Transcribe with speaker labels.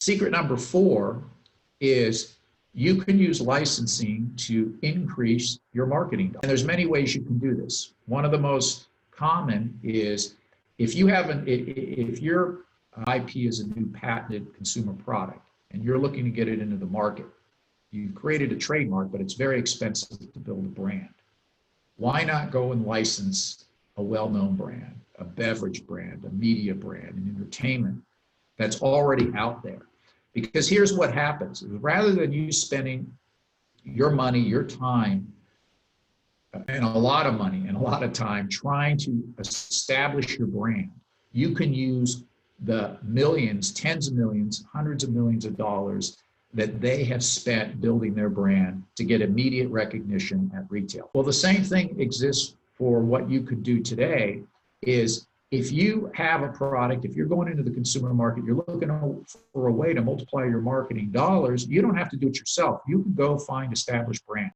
Speaker 1: Secret number 4 is you can use licensing to increase your marketing. And there's many ways you can do this. One of the most common is if your IP is a new patented consumer product and you're looking to get it into the market, you've created a trademark, but it's very expensive to build a brand. Why not go and license a well-known brand, a beverage brand, a media brand, an entertainment that's already out there? Because here's what happens. Rather than you spending your money, your time, and a lot of money and a lot of time trying to establish your brand, you can use the millions, tens of millions, hundreds of millions of dollars that they have spent building their brand to get immediate recognition at retail. Well, the same thing exists for what you could do today is if you have a product, if you're going into the consumer market, you're looking for a way to multiply your marketing dollars, you don't have to do it yourself. You can go find established brands.